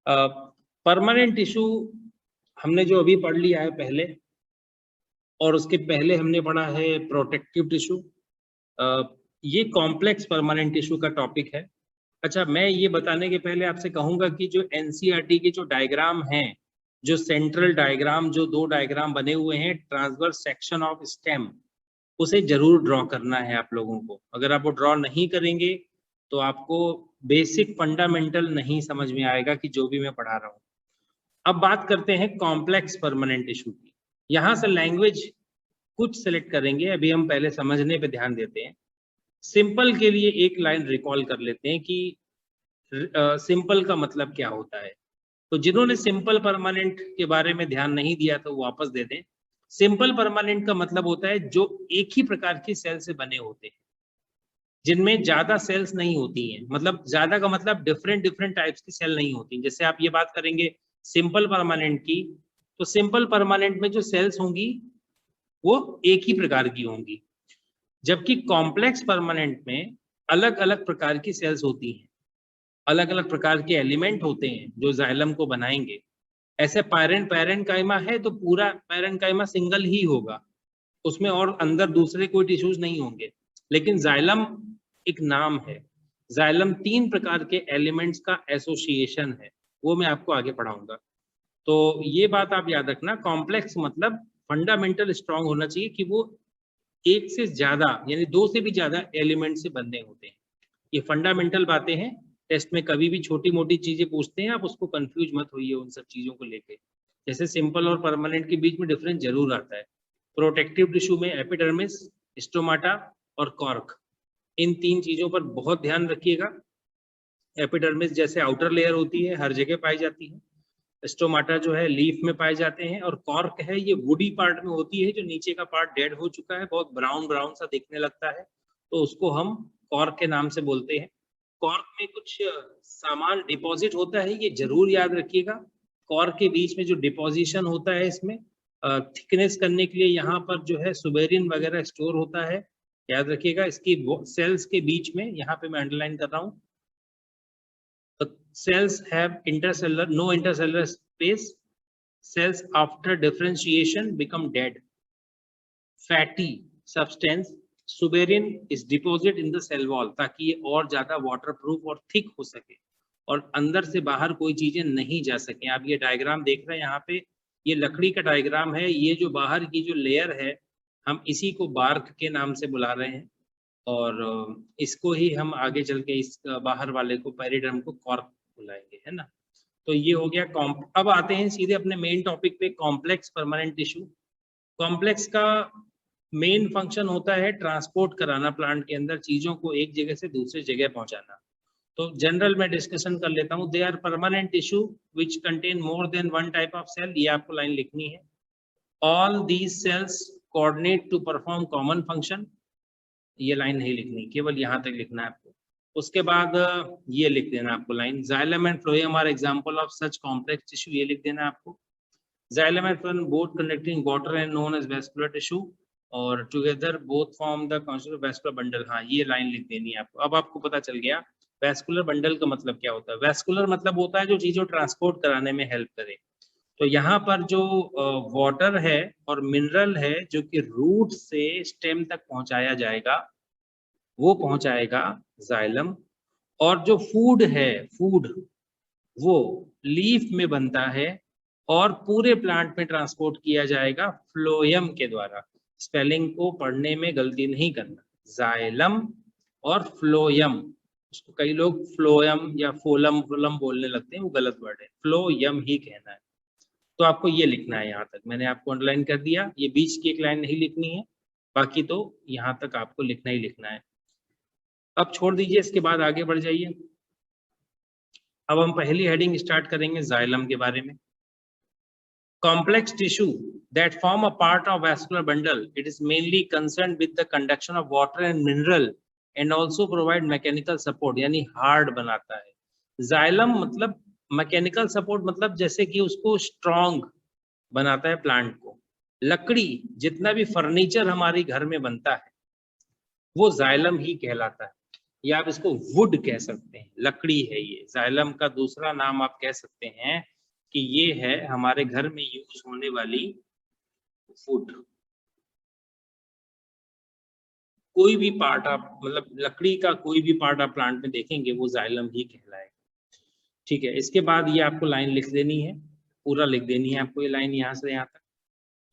Permanent tissue हमने जो अभी पढ़ लिया है पहले, और उसके पहले हमने पढ़ा है प्रोटेक्टिव टिश्यू। ये कॉम्प्लेक्स परमानेंट टिश्यू का टॉपिक है। अच्छा, मैं ये बताने के पहले आपसे कहूंगा कि जो एनसीईआरटी के जो डायग्राम हैं, जो सेंट्रल डायग्राम, जो 2 डायग्राम बने हुए हैं ट्रांसवर्स सेक्शन ऑफ स्टेम, उसे जरूर ड्रॉ करना है आप लोगों को। अगर आप वो ड्रॉ नहीं करेंगे तो आपको बेसिक फंडामेंटल नहीं समझ में आएगा कि जो भी मैं पढ़ा रहा हूँ। अब बात करते हैं कॉम्प्लेक्स परमानेंट टिश्यू की। यहाँ से लैंग्वेज कुछ सेलेक्ट करेंगे, अभी हम पहले समझने पे ध्यान देते हैं। सिंपल के लिए एक लाइन रिकॉल कर लेते हैं कि सिंपल का मतलब क्या होता है। तो जिन्होंने सिंपल परमानेंट के बारे में ध्यान नहीं दिया तो वापस दे दें। सिंपल परमानेंट का मतलब होता है जो एक ही प्रकार की सेल से बने होते हैं, जिनमें ज्यादा सेल्स नहीं होती हैं। मतलब ज्यादा का मतलब डिफरेंट डिफरेंट टाइप्स की सेल नहीं होती। जैसे आप ये बात करेंगे सिंपल परमानेंट की, तो सिंपल परमानेंट में जो सेल्स होंगी वो एक ही प्रकार की होंगी, जबकि कॉम्प्लेक्स परमानेंट में अलग अलग प्रकार की सेल्स होती हैं, अलग अलग प्रकार के एलिमेंट होते हैं जो जाइलम को बनाएंगे। ऐसे पैरेंकाइमा है तो पूरा पैरेंकाइमा सिंगल ही होगा, उसमें और अंदर दूसरे कोई टिश्यूज नहीं होंगे। लेकिन जाइलम एक नाम है, जाइलम 3 प्रकार के एलिमेंट्स का एसोसिएशन है, वो मैं आपको आगे पढ़ाऊंगा। तो ये बात आप याद रखना, कॉम्प्लेक्स मतलब फंडामेंटल स्ट्रांग होना चाहिए कि वो एक से ज्यादा यानी 2 से भी ज्यादा एलिमेंट से बने होते हैं। ये फंडामेंटल बातें हैं, टेस्ट में कभी भी छोटी मोटी चीजें पूछते हैं, आप उसको कंफ्यूज मत होइए उन सब चीजों को लेके। जैसे सिंपल और परमानेंट के बीच में डिफरेंस जरूर आता है। प्रोटेक्टिव टिश्यू में एपिडर्मिस, स्टोमाटा और कॉर्क, इन 3 चीजों पर बहुत ध्यान रखिएगा। एपिडर्मिस जैसे आउटर लेयर होती है, हर जगह पाई जाती है। स्टोमाटा जो है लीफ में पाए जाते हैं, और कॉर्क है ये वुडी पार्ट में होती है, जो नीचे का पार्ट डेड हो चुका है, बहुत ब्राउन ब्राउन सा दिखने लगता है, तो उसको हम कॉर्क के नाम से बोलते हैं। कॉर्क में कुछ सामान डिपॉजिट होता है, ये जरूर याद रखिएगा। कॉर्क के बीच में जो डिपोजिशन होता है, इसमें थिकनेस करने के लिए यहाँ पर जो है सुबेरिन वगैरह स्टोर होता है, याद रखिएगा। इसकी सेल्स के बीच में, यहाँ पे मैं अंडरलाइन कर रहा हूँ, cells have no intercellular space. Cells after differentiation become dead. Fatty substance suberin is deposited in the cell wall, ताकि ये और ज्यादा वाटरप्रूफ और थिक हो सके और अंदर से बाहर कोई चीजें नहीं जा सके। आप ये डायग्राम देख रहे हैं यहाँ पे, ये लकड़ी का डायग्राम है। ये जो बाहर की जो लेयर है, हम इसी को बार्क के नाम से बुला रहे हैं, और इसको ही हम आगे चल के इस बाहर वाले को, पेरिडर्म को, कॉर्क बुलाएंगे, है ना। तो ये हो गया अब आते हैं सीधे अपने मेन टॉपिक पे, कॉम्प्लेक्स परमानेंट टिश्यू। कॉम्प्लेक्स का मेन फंक्शन होता है ट्रांसपोर्ट कराना, प्लांट के अंदर चीजों को एक जगह से दूसरी जगह पहुंचाना। तो जनरल में डिस्कशन कर लेता हूँ। They are permanent tissue which contain more than one type of cell, ये आपको लाइन लिखनी है। All these cells coordinate to perform common function, ये लाइन नहीं लिखनी, केवल यहाँ तक लिखना है आपको। उसके बाद ये लिख देना आपको line, xylem and phloem are example of such complex tissue, ये लिख देना आपको। Xylem and phloem both conducting water and known as vascular tissue, और together both form the constituent vascular bundle. हाँ, ये लाइन लिख देनी है आपको। अब आपको पता चल गया वेस्कुलर बंडल का मतलब क्या होता है। वेस्कुलर मतलब होता है जो चीजों ट्रांसपोर्ट कराने में हेल्प करे। तो यहाँ पर जो वाटर है और मिनरल है जो कि रूट से स्टेम तक पहुंचाया जाएगा, वो पहुंचाएगा जाइलम। और जो फूड है, फूड वो लीफ में बनता है और पूरे प्लांट में ट्रांसपोर्ट किया जाएगा फ्लोएम के द्वारा। स्पेलिंग को पढ़ने में गलती नहीं करना, जाइलम और फ्लोएम। उसको कई लोग फ्लोएम या फोलम फोलम बोलने लगते हैं, वो गलत वर्ड है, फ्लोएम ही कहना है। तो आपको ये लिखना है, यहाँ तक मैंने आपको अंडरलाइन कर दिया। ये बीच की एक लाइन नहीं लिखनी है, बाकी तो यहाँ तक आपको लिखना ही लिखना है। अब छोड़ दीजिए, इसके बाद आगे बढ़ जाइए। अब हम पहली हेडिंग स्टार्ट करेंगे जाइलम के बारे में। Complex tissue that form a part of vascular bundle. It is mainly concerned with the conduction of water and mineral and also provide mechanical support, यानी हार्ड बनाता है। जाइलम मतलब मैकेनिकल सपोर्ट, मतलब जैसे कि उसको स्ट्रॉन्ग बनाता है प्लांट को। लकड़ी, जितना भी फर्नीचर हमारे घर में बनता है वो जाइलम ही कहलाता है। या आप इसको वुड कह सकते हैं, लकड़ी है ये। जाइलम का दूसरा नाम आप कह सकते हैं कि ये है हमारे घर में यूज होने वाली वुड। कोई भी पार्ट आप मतलब लकड़ी का कोई भी पार्ट आप प्लांट में देखेंगे वो जाइलम ही कहलाएगा। ठीक है, इसके बाद ये आपको लाइन लिख देनी है, पूरा लिख देनी है आपको ये लाइन यहाँ से यहाँ तक,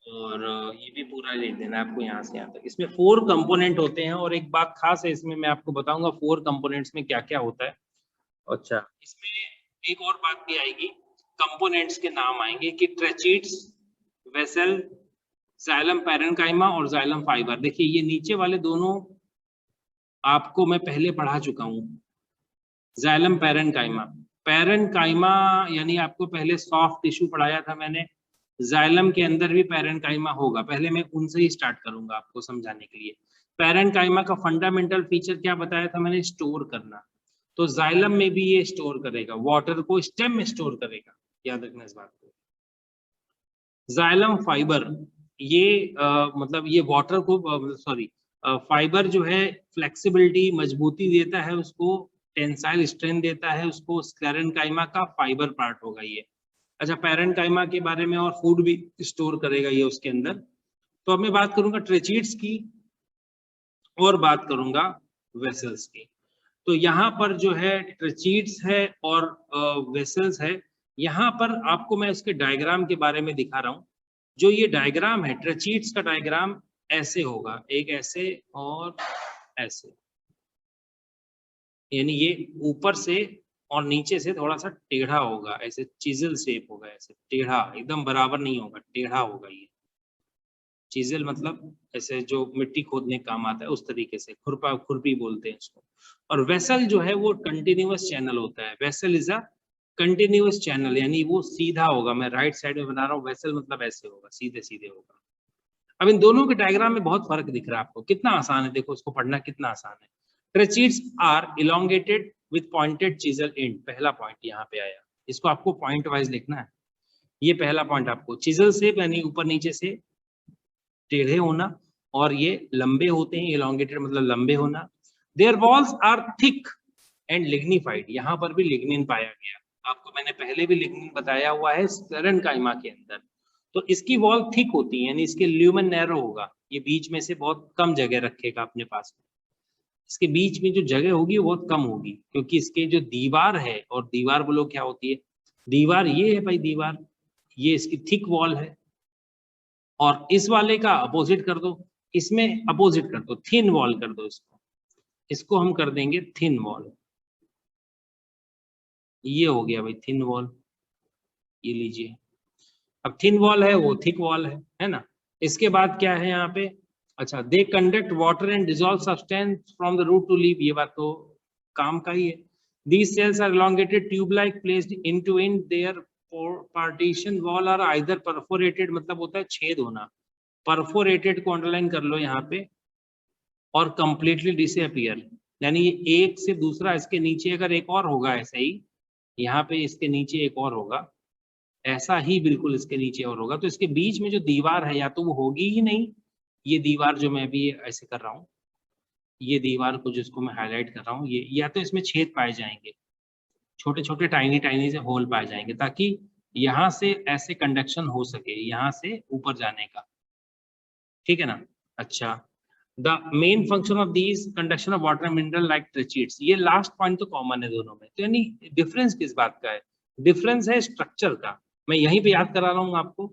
और ये भी पूरा लिख देना है आपको यहाँ से यहाँ तक। इसमें 4 कंपोनेंट होते हैं, और एक बात खास है इसमें, मैं आपको बताऊंगा 4 कंपोनेंट्स में क्या क्या होता है। अच्छा, इसमें एक और बात भी आएगी, कंपोनेंट्स के नाम आएंगे कि ट्रेचीट्स, वेसल, जाइलम पैरेन्काइमा और जाइलम फाइबर। देखिए ये नीचे वाले दोनों आपको मैं पहले पढ़ा चुका हूँ। जाइलम पैरेन्काइमा, पैरेन्काइमा यानी आपको पहले सॉफ्ट टिश्यू पढ़ाया था मैंने, जाइलम के अंदर भी पैरेन्काइमा होगा। पहले मैं उनसे ही स्टार्ट करूंगा आपको समझाने के लिए। पैरेन्काइमा का फंडामेंटल फीचर क्या बताया था मैंने, स्टोर करना। तो जाइलम में भी ये स्टोर करेगा, वाटर को स्टेम में स्टोर करेगा, याद रखना इस बात को। जाइलम फाइबर, ये मतलब ये वाटर को सॉरी फाइबर जो है फ्लेक्सिबिलिटी, मजबूती देता है उसको, टेंसाइल स्ट्रेंथ देता है उसको, पैरेन्काइमा का फाइबर पार्ट होगा ये। अच्छा, पैरेन्काइमा के बारे में और फूड भी स्टोर करेगा ये उसके अंदर। तो अब मैं बात करूंगा ट्रेचीट्स की और बात करूंगा वेसल्स की। तो यहाँ पर जो है ट्रेचीट्स है और वेसल्स है। यहाँ पर आपको मैं इसके डायग्राम के बारे में दिखा रहा हूँ। जो ये डायग्राम है ट्रेचीट्स का डायग्राम ऐसे होगा, एक ऐसे और ऐसे, यानी ये ऊपर से और नीचे से थोड़ा सा टेढ़ा होगा, ऐसे चिजल शेप होगा, ऐसे टेढ़ा, एकदम बराबर नहीं होगा, टेढ़ा होगा ये। चिजल मतलब ऐसे जो मिट्टी खोदने काम आता है उस तरीके से, खुरपा खुरपी बोलते हैं उसको। और वेसल जो है वो कंटिन्यूअस चैनल होता है। Vessel is a continuous channel, यानी वो सीधा होगा। मैं राइट साइड में बना रहा हूँ, वेसल मतलब ऐसे होगा, सीधे सीधे होगा। अब इन दोनों के डायग्राम में बहुत फर्क दिख रहा है आपको, कितना आसान है, देखो उसको पढ़ना कितना आसान है। Tracheids are elongated with pointed chisel end, पहला पॉइंट यहाँ पे आया, इसको आपको पॉइंट वाइज लिखना है। ये पहला पॉइंट आपको चिजल से यानी ऊपर नीचे से टेढ़े होना, और ये लंबे होते हैं, इलोंगेटेड मतलब लंबे होना। Their walls are thick and lignified, यहाँ पर भी लिग्निन पाया गया, आपको मैंने पहले भी लिग्निन बताया हुआ है पैरेन्काइमा के अंदर। तो इसकी वॉल थिक होती है, यानी इसके ल्यूमेन नैरो होगा, ये बीच में से बहुत कम जगह रखेगा अपने पास में। इसके बीच में जो जगह होगी वो बहुत कम होगी, क्योंकि इसके जो दीवार है, और दीवार बोलो क्या होती है, दीवार ये है भाई, दीवार ये इसकी थिक वॉल है। और इस वाले का अपोजिट कर दो, इसमें अपोजिट कर दो, थिन वॉल कर दो इसको, इसको हम कर देंगे थिन वॉल। ये हो गया भाई थिन वॉल, ये लीजिए। अब थिन वॉल है वो थिक वॉल है ना। इसके बाद क्या है यहाँ पे, अच्छा, they conduct water and dissolve substance from the root to leaf, ये बात तो काम का ही है। These cells are elongated tube like placed into in their partition wall are either perforated, मतलब होता है छेद होना, परफोरेटेड को अंडरलाइन कर लो यहाँ पे, और कंप्लीटली डिसअपियर, यानी ये एक से दूसरा, इसके नीचे अगर एक और होगा ऐसा ही, यहाँ पे इसके नीचे एक और होगा ऐसा ही, बिल्कुल इसके नीचे और होगा, तो इसके बीच में जो दीवार है या तो वो होगी ही नहीं, ये दीवार जो मैं अभी ऐसे कर रहा हूँ, ये दीवार को जिसको मैं हाईलाइट कर रहा हूँ, ये या तो इसमें छेद पाए जाएंगे, छोटे छोटे टाइनी टाइनी से होल पाए जाएंगे, ताकि यहाँ से ऐसे कंडक्शन हो सके, यहाँ से ऊपर जाने का, ठीक है ना। अच्छा, the main function of these conduction of water mineral like tracheids, ये लास्ट पॉइंट तो कॉमन है दोनों में, तो यानी डिफरेंस किस बात का है, डिफरेंस है स्ट्रक्चर का। मैं यहीं पे याद करा रहा हूँ आपको,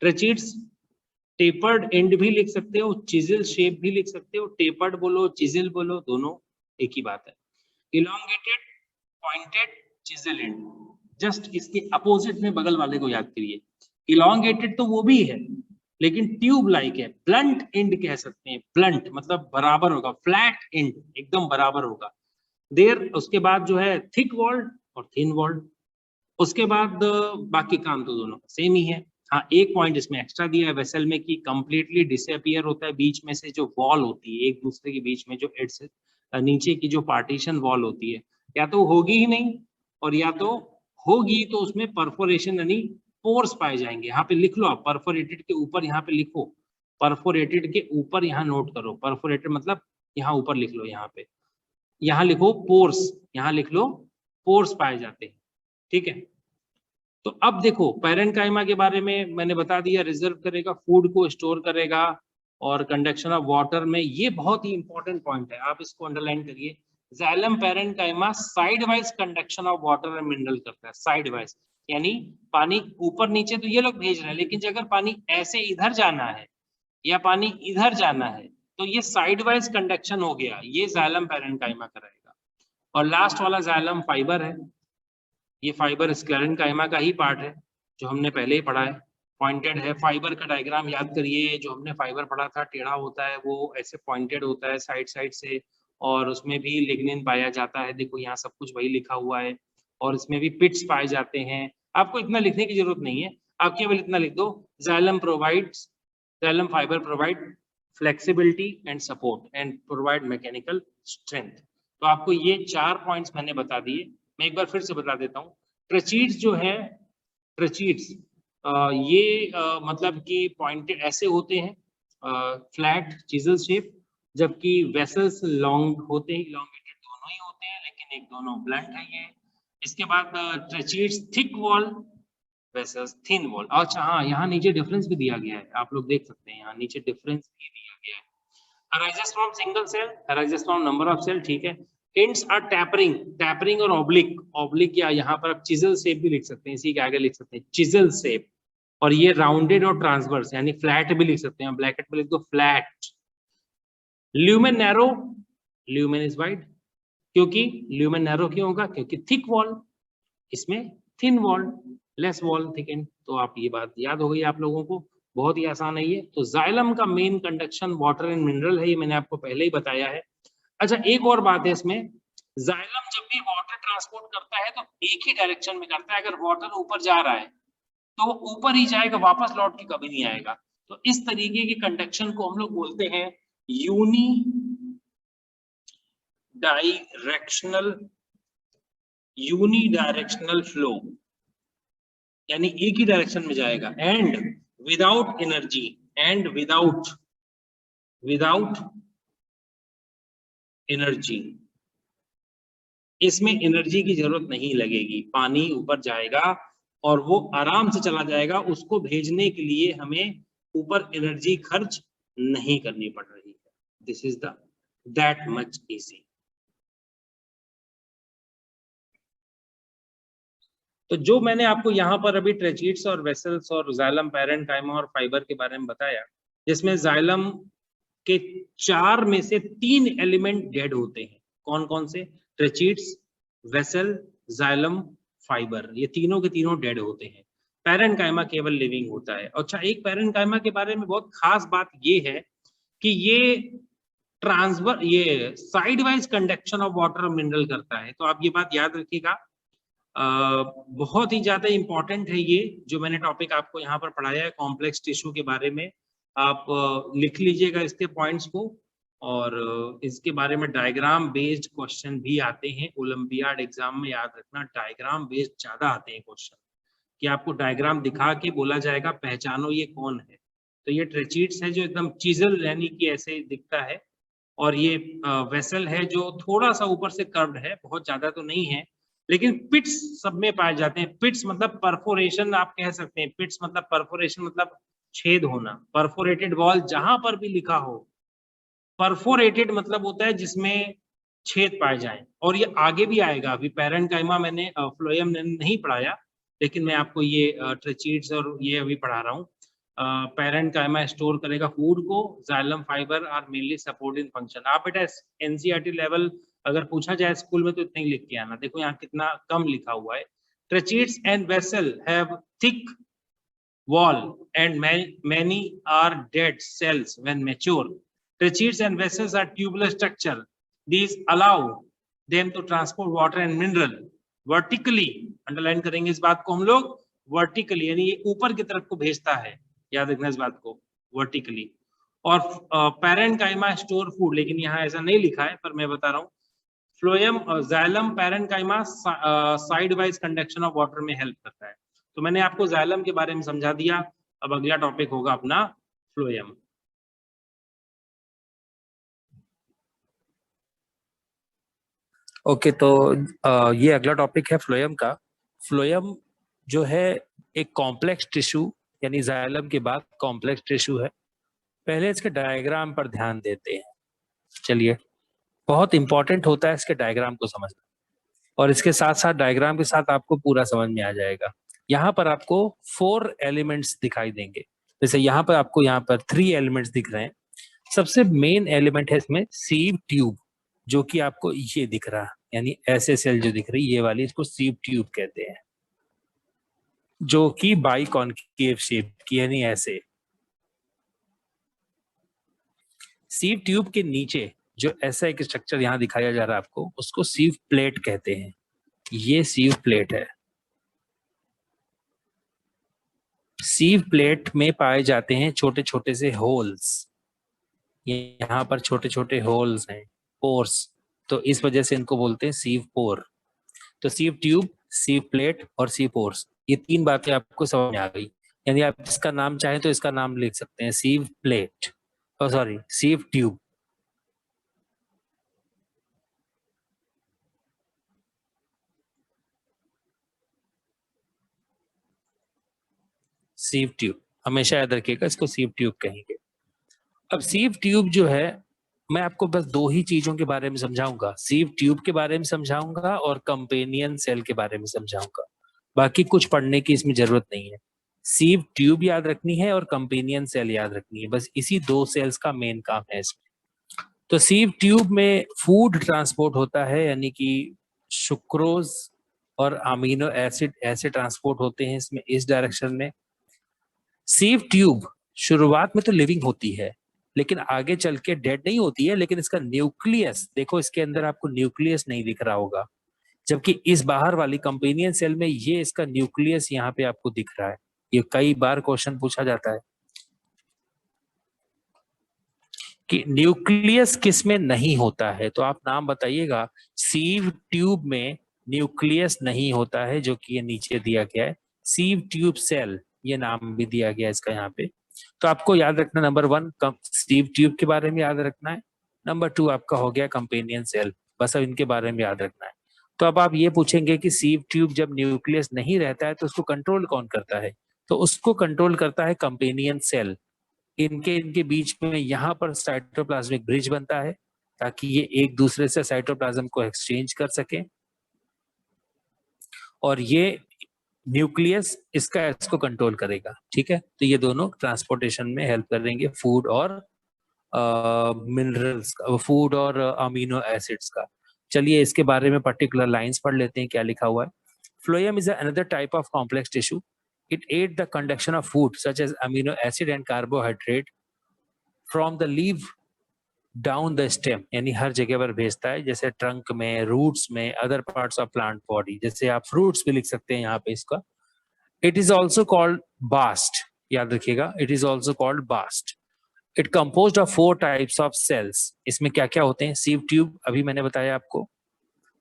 ट्रेचीट्स टेपर्ड एंड भी लिख सकते हो, चिजल शेप भी लिख सकते हो, टेपर्ड बोलो चिजल बोलो, दोनों एक ही बात है। Elongated pointed chisel and, just इसके अपोजिट में बगल वाले को याद करिए। इलोंगेटेड तो वो भी है, लेकिन ट्यूब लाइक है, ब्लंट एंड कह सकते हैं, ब्लंट मतलब बराबर होगा, फ्लैट एंड एकदम बराबर होगा। देर उसके बाद जो है थिक वॉल्ड और थिन वॉल्ड, उसके बाद बाकी काम तो दोनों सेम ही है। हाँ, एक पॉइंट इसमें एक्स्ट्रा दिया है वेसल में कि कंप्लीटली डिसअपियर होता है, बीच में से जो वॉल होती है एक दूसरे के बीच में, जो एड्स नीचे की जो पार्टीशन वॉल होती है, या तो होगी ही नहीं, और या तो होगी तो उसमें परफोरेशन यानी पोर्स पाए जाएंगे। यहाँ पे लिख लो आप, परफोरेटेड के ऊपर यहाँ पे लिखो, परफोरेटेड के ऊपर यहाँ नोट करो, परफोरेटेड मतलब यहाँ ऊपर लिख लो यहाँ पे, यहाँ लिखो पोर्स, यहाँ लिख लो पोर्स पाए जाते हैं, ठीक है। तो अब देखो पैरेन्काइमा के बारे में मैंने बता दिया, रिजर्व करेगा, फूड को स्टोर करेगा और कंडक्शन ऑफ वाटर में, ये बहुत ही इंपॉर्टेंट पॉइंट है, आप इसको अंडरलाइन करिए। Xylem parenchyma side wise conduction of water and mineral करता है, साइड वाइज, यानी पानी ऊपर नीचे तो ये लोग भेज रहे हैं, लेकिन अगर पानी ऐसे इधर जाना है या पानी इधर जाना है तो ये साइड वाइज कंडक्शन हो गया, ये जाइलम पैरेन्काइमा कराएगा। और लास्ट वाला जाइलम फाइबर है, ये फाइबर स्क्लेरेन्काइमा का ही पार्ट है जो हमने पहले ही पढ़ा है, पॉइंटेड है। फाइबर का डायग्राम याद करिए, जो हमने फाइबर पढ़ा था टेढ़ा होता है, वो ऐसे पॉइंटेड होता है साइड साइड से, और उसमें भी लिग्निन पाया जाता है, देखो यहाँ सब कुछ वही लिखा हुआ है, और इसमें भी पिट्स पाए जाते हैं। आपको इतना लिखने की जरूरत नहीं है, आप केवल इतना लिख दो, xylem provides, xylem fibre provide flexibility and support and provide mechanical strength. तो आपको ये 4 पॉइंट्स मैंने बता दिए, मैं एक बार फिर से बता देता हूँ। ट्रेचीड्स जो है, ट्रेचीड्स ये मतलब कि पॉइंटेड ऐसे होते हैं, फ्लैट चिजल शेप, जबकि वेसल्स लॉन्ग होते हैं, इलॉन्गेटेड दोनों ही होते हैं, लेकिन एक दोनों ब्लंट है ये। इसके बाद tracheids thick wall, vessels thin wall. अच्छा हाँ, यहाँ नीचे डिफरेंस भी दिया गया है, आप लोग देख सकते हैं, यहाँ नीचे डिफरेंस भी दिया गया है। arises from single cell, arises from number of cell, ठीक है। ends are tapering, tapering और oblique, oblique या यहाँ पर आप chisel shape भी लिख सकते हैं, इसी के आगे लिख सकते हैं chisel shape, और ये rounded और transverse यानी flat भी लिख सकते हैं, ब्लैकेट में लिख दो flat। lumen narrow, lumen is wide, क्योंकि lumen narrow क्यों होगा, क्योंकि thick wall, इसमें thin wall, less wall thicken। तो आप ये बात याद हो गई आप लोगों को, बहुत ही आसान है ये। तो जाइलम का main conduction water and mineral है, ये मैंने आपको पहले ही बताया है। अच्छा एक और बात है इसमें, जाइलम जब भी वाटर ट्रांसपोर्ट करता है तो एक ही डायरेक्शन में करता है, अगर वाटर ऊपर जा रहा है तो वो ऊपर ही जाएगा, वापस लौट के कभी नहीं आएगा। तो इस तरीके के कंडक्शन को हम लोग बोलते हैं यूनी डायरेक्शनल फ्लो, यानी एक ही डायरेक्शन में जाएगा, and without energy, and without energy, इसमें एनर्जी की जरूरत नहीं लगेगी, पानी ऊपर जाएगा और वो आराम से चला जाएगा, उसको भेजने के लिए हमें ऊपर एनर्जी खर्च नहीं करनी पड़ रही है। This is that much easy. तो जो मैंने आपको यहाँ पर अभी ट्रेचीड्स और वेसल्स और जाइलम पैरेन्काइमा और फाइबर के बारे में बताया, जिसमें जाइलम के 4 में से 3 एलिमेंट डेड होते हैं। कौन कौन से? ट्रेचीड्स, वेसल, जाइलम, फाइबर, ये तीनों के तीनों डेड होते हैं। पैरेन्काइमा केवल लिविंग होता है। अच्छा एक पैरेन्काइमा के बारे में बहुत खास बात ये है कि ये ट्रांसफर, ये side wise conduction of water और मिनरल करता है। तो आप ये बात याद रखिएगा, बहुत ही ज्यादा इंपॉर्टेंट है ये जो मैंने टॉपिक आपको यहाँ पर पढ़ाया है कॉम्प्लेक्स टिश्यू के बारे में। आप लिख लीजिएगा इसके पॉइंट्स को, और इसके बारे में डायग्राम बेस्ड क्वेश्चन भी आते हैं ओलंपियाड एग्जाम में, याद रखना डायग्राम बेस्ड ज्यादा आते हैं क्वेश्चन, कि आपको डायग्राम दिखा के बोला जाएगा पहचानो ये कौन है। तो ये ट्रेचीड्स है जो एकदम चीजल यानी कि ऐसे दिखता है, और ये वेसल है जो थोड़ा सा ऊपर से कर्व्ड है, बहुत ज्यादा तो नहीं है, लेकिन पिट्स सब में पाए जाते हैं। पिट्स मतलब परफोरेशन आप कह सकते हैं, पिट्स मतलब परफोरेशन मतलब छेद होना, परफोरेटेड वॉल जहां पर भी लिखा हो, परफोरेटेड मतलब होता है जिसमें छेद पाए जाएं। और ये आगे भी आएगा, अभी पैरेन्काइमा मैंने फ्लोएम नहीं पढ़ाया, लेकिन मैं आपको ये ट्रेचीड्स और ये अभी पढ़ा रहा हूँ। पैरेन्काइमा स्टोर करेगा फूड को, xylem fiber are mainly supporting function. आप बेटा एनसीईआरटी लेवल अगर पूछा जाए स्कूल में तो इतना ही लिख के आना, देखो यहाँ कितना कम लिखा हुआ है। Tracheids and vessel have thick wall and many are dead cells when mature. Tracheids and vessels are tubular structure. These allow them to transport water and mineral vertically. Underline करेंगे इस बात को हम लोग, vertically यानी ये ऊपर की तरफ को भेजता है, याद रखना इस बात को, vertically। और पैरेन्काइमा स्टोर फूड, लेकिन यहाँ ऐसा नहीं लिखा है पर मैं बता रहा हूँ। Phloem, xylem parenchyma side wise conduction of water में हेल्प करता है। तो मैंने आपको जाइलम के बारे में समझा दिया, अब अगला टॉपिक होगा अपना फ्लोएम। ओके, तो ये अगला टॉपिक है फ्लोएम का। फ्लोएम जो है एक कॉम्प्लेक्स टिश्यू, यानी जाइलम के बाद कॉम्प्लेक्स टिश्यू है। पहले इसके डायग्राम पर ध्यान देते हैं। चलिए, बहुत इंपॉर्टेंट होता है इसके डायग्राम को समझना, और इसके साथ साथ डायग्राम के साथ आपको पूरा समझ में आ जाएगा। यहाँ पर आपको 4 एलिमेंट्स दिखाई देंगे। जैसे यहाँ पर आपको यहाँ पर 3 एलिमेंट्स दिख रहे हैं। सबसे मेन एलिमेंट है इसमें सीव ट्यूब, जो कि आपको ये दिख रहा है, यानी ऐसे सेल जो दिख रही है ये वाली, इसको सीव ट्यूब कहते हैं, जो कि बाई कॉन्केव शेप की, यानी ऐसे। सीव ट्यूब के नीचे जो ऐसा एक स्ट्रक्चर यहाँ दिखाया जा रहा है आपको, उसको सीव प्लेट कहते हैं। ये सीव प्लेट है। सीव प्लेट में पाए जाते हैं छोटे छोटे से होल्स। यहाँ पर छोटे छोटे होल्स हैं, पोर्स, तो इस वजह से इनको बोलते हैं सीव पोर। तो सीव ट्यूब, सीव प्लेट और सीव पोर्स, ये 3 बातें आपको समझ में आ गई। यानी आप इसका नाम चाहें तो इसका नाम लिख सकते हैं sieve plate, sorry sieve tube. Sieve tube हमेशा याद रखिएगा, इसको सीव ट्यूब कहेंगे। अब सीव ट्यूब जो है, मैं आपको बस 2 ही चीजों के बारे में समझाऊंगा। सीव ट्यूब के बारे में समझाऊंगा और कंपेनियन सेल के बारे में समझाऊंगा। बाकी कुछ पढ़ने की इसमें जरूरत नहीं है। सीव ट्यूब याद रखनी है और कंपेनियन सेल याद रखनी है, बस इसी 2 सेल्स का मेन काम है इसमें। तो सीव ट्यूब में फूड ट्रांसपोर्ट होता है, यानी कि सुक्रोज और अमीनो एसिड ऐसे ट्रांसपोर्ट होते हैं इसमें, इस डायरेक्शन में। सीव ट्यूब शुरुआत में तो लिविंग होती है, लेकिन आगे चल के डेड नहीं होती है। लेकिन इसका न्यूक्लियस देखो, इसके अंदर आपको न्यूक्लियस नहीं दिख रहा होगा, जबकि इस बाहर वाली कंपेनियन सेल में ये इसका न्यूक्लियस यहाँ पे आपको दिख रहा है। ये कई बार क्वेश्चन पूछा जाता है कि न्यूक्लियस किस में नहीं होता है, तो आप नाम बताइएगा। सीव ट्यूब में न्यूक्लियस नहीं होता है, जो कि ये नीचे दिया गया है, सीव ट्यूब सेल, ये नाम भी दिया गया है इसका यहाँ पे। तो आपको याद रखना, नंबर 1 सीव ट्यूब के बारे में याद रखना है। नंबर 2 आपका हो गया कंपेनियन सेल, बस अब इनके बारे में याद रखना है। तो अब आप ये पूछेंगे कि सीव ट्यूब जब न्यूक्लियस नहीं रहता है तो उसको कंट्रोल कौन करता है, तो उसको कंट्रोल करता है कंपेनियन सेल। इनके इनके बीच में यहाँ पर साइटोप्लाज्मिक ब्रिज बनता है, ताकि ये एक दूसरे से साइटोप्लाज्म को एक्सचेंज कर सके, और ये न्यूक्लियस इसको कंट्रोल करेगा। ठीक है, तो ये दोनों ट्रांसपोर्टेशन में हेल्प करेंगे, फूड और मिनरल्स का, फूड और अमीनो एसिड्स का। चलिए इसके बारे में पर्टिकुलर लाइंस पढ़ लेते हैं, क्या लिखा हुआ है। Phloem is another type of complex tissue. It aid the conduction of food such as amino acid and carbohydrate from the leave down the stem, यानी हर जगह पर भेजता है, जैसे ट्रंक में, रूट्स में, other parts of plant body. जैसे आप फ्रूट्स भी लिख सकते हैं यहाँ पे इसका। It is also called bast, याद रखिएगा, it is also called bast. It composed of 4 types of cells. इसमें क्या क्या होते हैं? सीव ट्यूब अभी मैंने बताया आपको,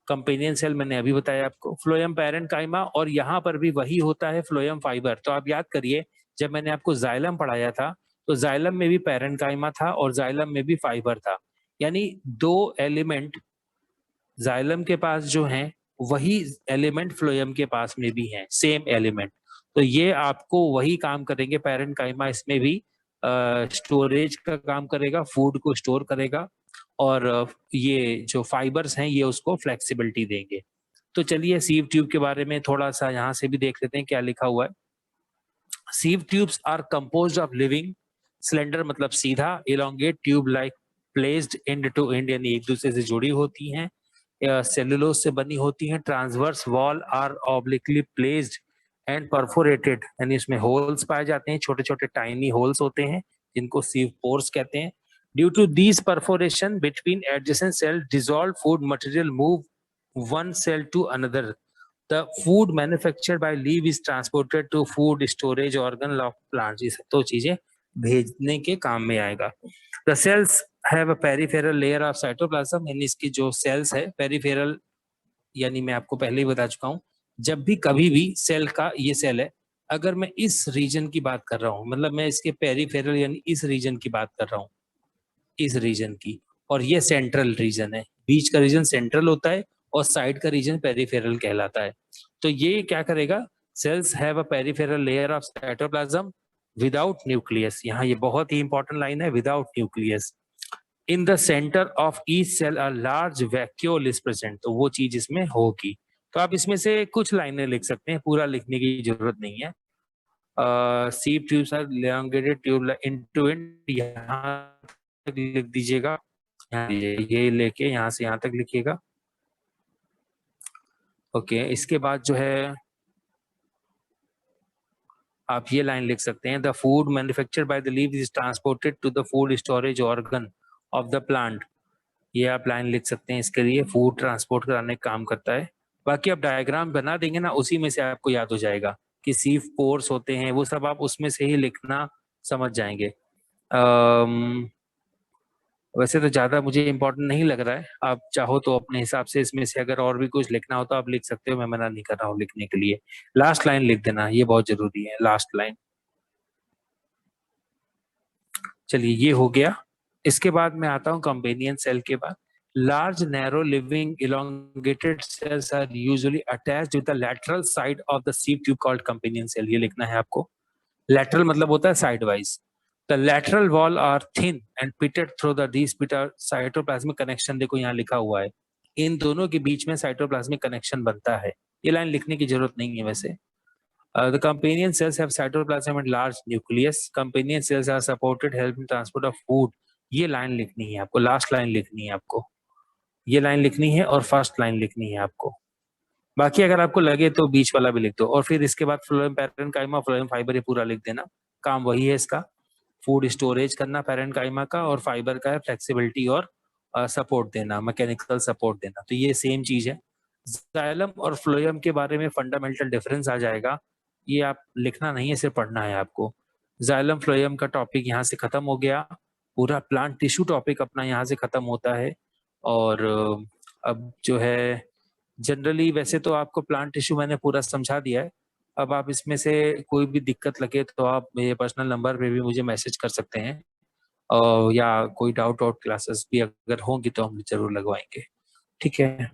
कंपेनियन सेल मैंने अभी बताया आपको, फ्लोएम पैरेन्काइमा, और यहाँ पर भी वही होता है फ्लोएम फाइबर। तो आप याद करिए, जब मैंने आपको जाइलम पढ़ाया था, तो जाइलम में भी पैरेन्काइमा था और जाइलम में भी फाइबर था, यानी 2 एलिमेंट जाइलम के पास जो हैं, वही एलिमेंट फ्लोएम के पास में भी हैं, सेम एलिमेंट। तो ये आपको वही काम करेंगे, पैरेन्काइमा इसमें भी स्टोरेज का काम करेगा, फूड को स्टोर करेगा, और ये जो फाइबर्स हैं ये उसको फ्लेक्सिबिलिटी देंगे। तो चलिए सीव ट्यूब के बारे में थोड़ा सा यहाँ से भी देख लेते हैं, क्या लिखा हुआ है। Sieve tubes are composed of living cylinder, मतलब सीधा, elongate tube like placed end to end, यानी एक दूसरे से जुड़ी होती हैं, सेलुलोज से बनी होती हैं। Transverse wall are obliquely placed and perforated, यानी इसमें होल्स पाए जाते हैं, छोटे छोटे टाइनी होल्स होते हैं, जिनको सीव पोर्स कहते हैं। Due to these perforation between adjacent cell, dissolve food material move one cell to another. The food manufactured by leaf is transported to food storage organ of plants. ये सब तो चीजें भेजने के काम में आएगा। The cells have a peripheral layer of cytoplasm, यानी इसकी जो cells है peripheral, यानी मैं आपको पहले ही बता चुका हूँ, जब भी कभी भी सेल का, ये सेल है, अगर मैं इस रीजन की बात कर रहा हूँ, मतलब मैं इसके पेरिफेरल यानी इस रीजन की बात कर रहा हूँ, इस रीजन की, और ये सेंट्रल रीजन है, बीच का रीजन सेंट्रल होता है, और साइड का रीजन पेरिफेरल कहलाता है। तो ये क्या करेगा, cells have a peripheral layer of cytoplasm without nucleus, यहाँ ये बहुत ही इंपॉर्टेंट लाइन है, without nucleus. In the center of each cell a large vacuole is present, तो वो चीज इसमें होगी। तो आप इसमें से कुछ लाइनें लिख सकते हैं, पूरा लिखने की जरूरत नहीं है। Sieve tubes are elongated tube into end, यहाँ तक लिख दीजिएगा, ये लेके यहाँ से यहाँ तक लिखिएगा। ओके, इसके बाद जो है आप ये लाइन लिख सकते हैं, the food manufactured by the leaves is transported to the food storage organ of the plant. ये आप लाइन लिख सकते हैं, इसके लिए फूड ट्रांसपोर्ट कराने का काम करता है। बाकी आप डायग्राम बना देंगे ना, उसी में से आपको याद हो जाएगा कि सीफ पोर्स होते हैं, वो सब आप उसमें से ही लिखना समझ जाएंगे। वैसे तो ज्यादा मुझे इम्पोर्टेंट नहीं लग रहा है, आप चाहो तो अपने हिसाब से इसमें से अगर और भी कुछ लिखना हो तो आप लिख सकते हो, मैं मना नहीं कर रहा हूँ लिखने के लिए। लास्ट लाइन लिख देना, ये बहुत जरूरी है, लास्ट लाइन। चलिए ये हो गया। इसके बाद मैं आता हूँ कंपेनियन सेल के बाद। Large narrow living elongated cells are usually attached with the lateral side of the sieve tube called companion cell, ये लिखना है आपको। lateral मतलब होता है side wise. The lateral wall are thin and pitted through the these cytoplasmic connection, देखो यहाँ लिखा हुआ है, इन दोनों के बीच में साइटोप्लाज्मिक कनेक्शन बनता है। ये लाइन लिखने की जरूरत नहीं है वैसे। The companion cells have cytoplasm and large nucleus. Companion cells are supported help in transport of food. ये लाइन लिखनी है आपको, लास्ट लाइन लिखनी है आपको, ये लाइन लिखनी है और फर्स्ट लाइन लिखनी है आपको। बाकी अगर आपको लगे तो बीच वाला भी लिख दो, और फिर इसके बाद फ्लोएम पैरेन्काइमा फ्लोएम फाइबर ये पूरा लिख देना। काम वही है इसका, फूड स्टोरेज करना पैरेन्काइमा का, और फाइबर का है फ्लेक्सिबिलिटी और सपोर्ट देना, मैकेनिकल सपोर्ट देना, तो ये सेम चीज है। जाइलम और फ्लोएम के बारे में फंडामेंटल डिफरेंस आ जाएगा, ये आप लिखना नहीं है, सिर्फ पढ़ना है आपको। जाइलम फ्लोएम का टॉपिक यहाँ से खत्म हो गया, पूरा प्लांट टिश्यू टॉपिक अपना यहाँ से खत्म होता है। और अब जो है जनरली वैसे तो आपको प्लांट टिश्यू मैंने पूरा समझा दिया है। अब आप इसमें से कोई भी दिक्कत लगे तो आप मेरे पर्सनल नंबर पे भी मुझे मैसेज कर सकते हैं, या कोई डाउट क्लासेस भी अगर होंगी तो हम जरूर लगवाएंगे। ठीक है।